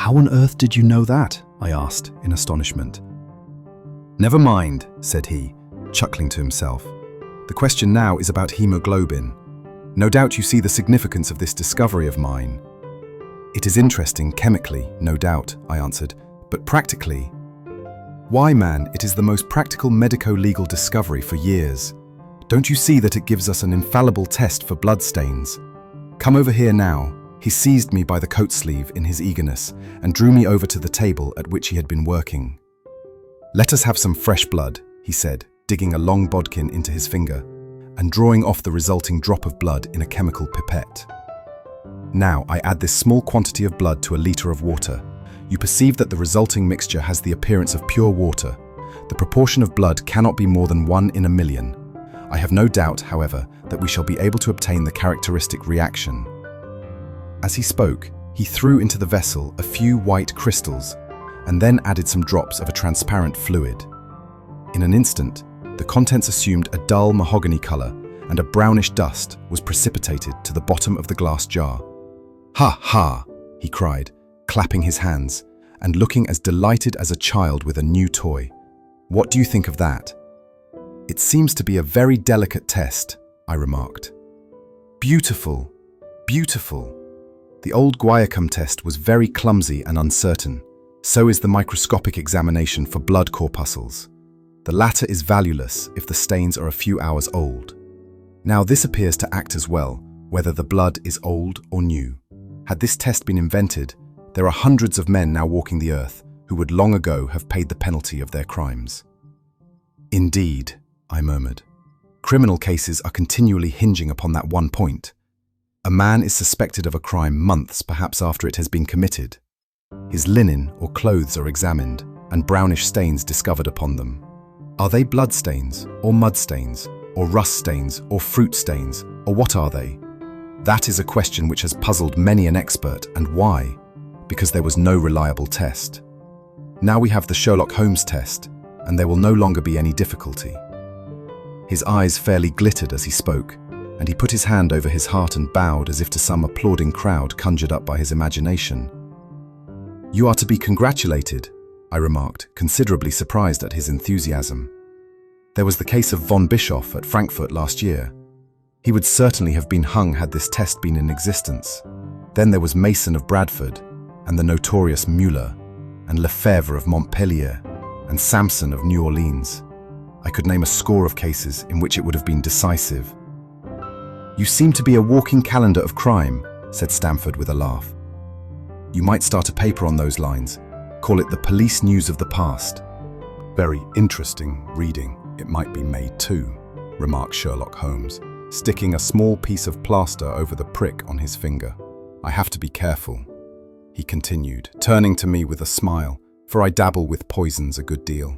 How on earth did you know that? I asked in astonishment. Never mind, said he, chuckling to himself. The question now is about hemoglobin. No doubt you see the significance of this discovery of mine. It is interesting chemically, no doubt, I answered, but practically? Why, man, it is the most practical medico-legal discovery for years. Don't you see that it gives us an infallible test for blood stains? Come over here now. He seized me by the coat sleeve in his eagerness and drew me over to the table at which he had been working. Let us have some fresh blood, he said, digging a long bodkin into his finger and drawing off the resulting drop of blood in a chemical pipette. Now I add this small quantity of blood to a liter of water. You perceive that the resulting mixture has the appearance of pure water. The proportion of blood cannot be more than 1 in a million. I have no doubt, however, that we shall be able to obtain the characteristic reaction. As he spoke, he threw into the vessel a few white crystals and then added some drops of a transparent fluid. In an instant, the contents assumed a dull mahogany color and a brownish dust was precipitated to the bottom of the glass jar. Ha ha, he cried, clapping his hands and looking as delighted as a child with a new toy. What do you think of that? It seems to be a very delicate test, I remarked. Beautiful, beautiful. The old Guayacum test was very clumsy and uncertain. So is the microscopic examination for blood corpuscles. The latter is valueless if the stains are a few hours old. Now this appears to act as well, whether the blood is old or new. Had this test been invented, there are hundreds of men now walking the earth who would long ago have paid the penalty of their crimes. Indeed, I murmured. Criminal cases are continually hinging upon that one point. A man is suspected of a crime months, perhaps after it has been committed. His linen or clothes are examined, and brownish stains discovered upon them. Are they blood stains, or mud stains, or rust stains, or fruit stains, or what are they? That is a question which has puzzled many an expert, and why? Because there was no reliable test. Now we have the Sherlock Holmes test, and there will no longer be any difficulty. His eyes fairly glittered as he spoke, and he put his hand over his heart and bowed as if to some applauding crowd conjured up by his imagination. You are to be congratulated, I remarked, considerably surprised at his enthusiasm. There was the case of von Bischoff at Frankfurt last year. He would certainly have been hung had this test been in existence. Then there was Mason of Bradford, and the notorious Müller, and Lefebvre of Montpellier, and Samson of New Orleans. I could name a score of cases in which it would have been decisive. You seem to be a walking calendar of crime, said Stamford with a laugh. You might start a paper on those lines. Call it the police news of the past. Very interesting reading, it might be made too, remarked Sherlock Holmes, sticking a small piece of plaster over the prick on his finger. I have to be careful, he continued, turning to me with a smile, for I dabble with poisons a good deal.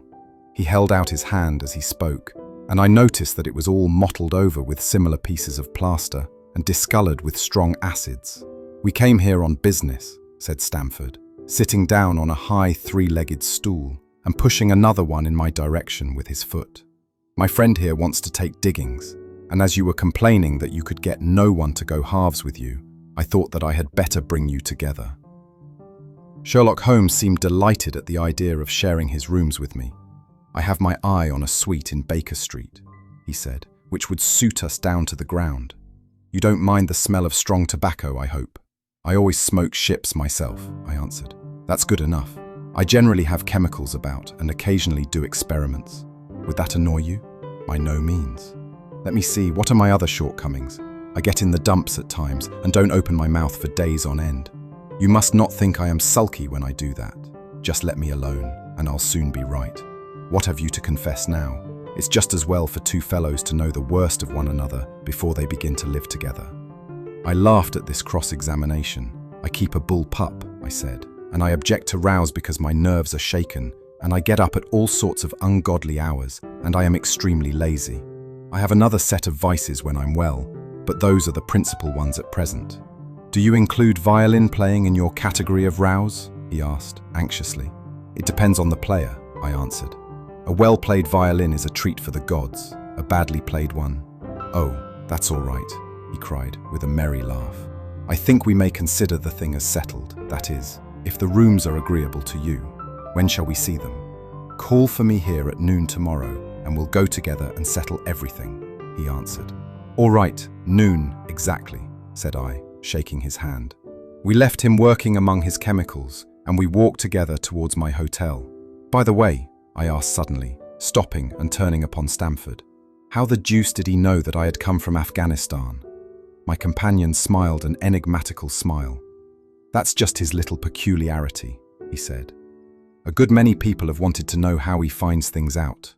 He held out his hand as he spoke, and I noticed that it was all mottled over with similar pieces of plaster and discolored with strong acids. We came here on business, said Stamford, sitting down on a high three-legged stool and pushing another one in my direction with his foot. My friend here wants to take diggings, and as you were complaining that you could get no one to go halves with you, I thought that I had better bring you together. Sherlock Holmes seemed delighted at the idea of sharing his rooms with me. I have my eye on a suite in Baker Street, he said, which would suit us down to the ground. You don't mind the smell of strong tobacco, I hope. I always smoke ships myself, I answered. That's good enough. I generally have chemicals about and occasionally do experiments. Would that annoy you? By no means. Let me see, what are my other shortcomings? I get in the dumps at times and don't open my mouth for days on end. You must not think I am sulky when I do that. Just let me alone, and I'll soon be right. What have you to confess now? It's just as well for two fellows to know the worst of one another before they begin to live together. I laughed at this cross-examination. I keep a bull pup, I said, and I object to rows because my nerves are shaken, and I get up at all sorts of ungodly hours, and I am extremely lazy. I have another set of vices when I'm well, but those are the principal ones at present. Do you include violin playing in your category of rows? He asked, anxiously. It depends on the player, I answered. A well-played violin is a treat for the gods, a badly played one. Oh, that's all right, he cried with a merry laugh. I think we may consider the thing as settled, that is, If the rooms are agreeable to you, when shall we see them? Call for me here at noon tomorrow, and we'll go together and settle everything, he answered. All right, noon, exactly, said I, shaking his hand. We left him working among his chemicals, and we walked together towards my hotel. By the way, I asked suddenly, stopping and turning upon Stamford, how the deuce did he know that I had come from Afghanistan? My companion smiled an enigmatical smile. That's just his little peculiarity, he said. A good many people have wanted to know how he finds things out.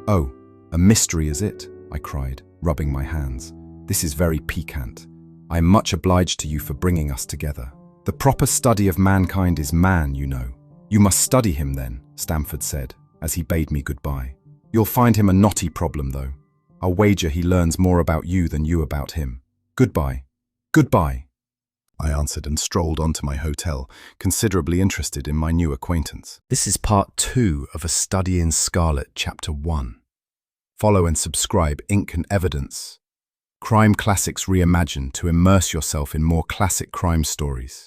Oh, a mystery is it? I cried, rubbing my hands. This is very piquant. I am much obliged to you for bringing us together. The proper study of mankind is man, you know. You must study him then, Stamford said, as he bade me goodbye. You'll find him a knotty problem, though. I'll wager he learns more about you than you about him. Goodbye. Goodbye, I answered and strolled on to my hotel, considerably interested in my new acquaintance. This is part 2 of A Study in Scarlet, Chapter 1. Follow and subscribe Ink and Evidence. Crime Classics Reimagined to immerse yourself in more classic crime stories.